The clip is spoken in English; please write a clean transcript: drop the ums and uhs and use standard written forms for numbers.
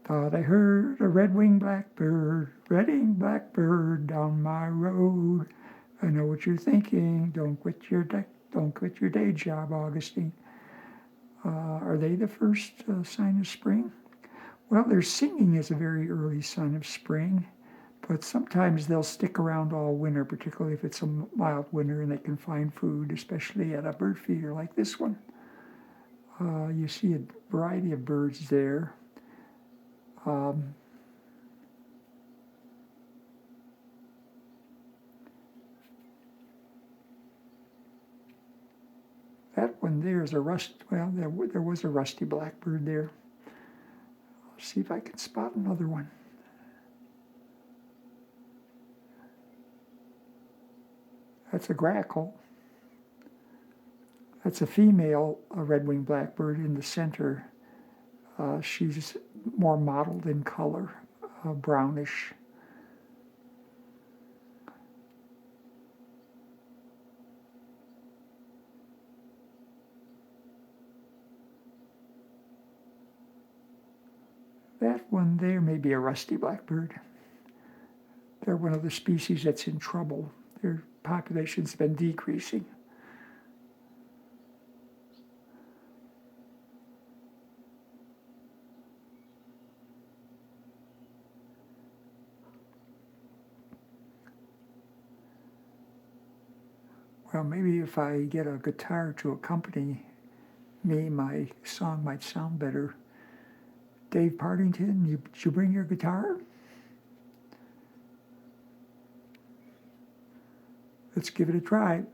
Thought I heard a red-winged blackbird, blackbird down my road. I know what you're thinking. Don't quit your day job, Augustine. Are they the first sign of spring? Well, their singing is a very early sign of spring, but sometimes they'll stick around all winter, particularly if it's a mild winter and they can find food, especially at a bird feeder like this one. You see a variety of birds there. That one there is there was a rusty blackbird there. I'll see if I can spot another one. That's a grackle. That's a female red-winged blackbird in the center. She's more mottled in color, brownish. That one there may be a rusty blackbird. They're one of the species that's in trouble. Their population's been decreasing. Well, maybe if I get a guitar to accompany me, my song might sound better. Dave Partington, did you bring your guitar? Let's give it a try.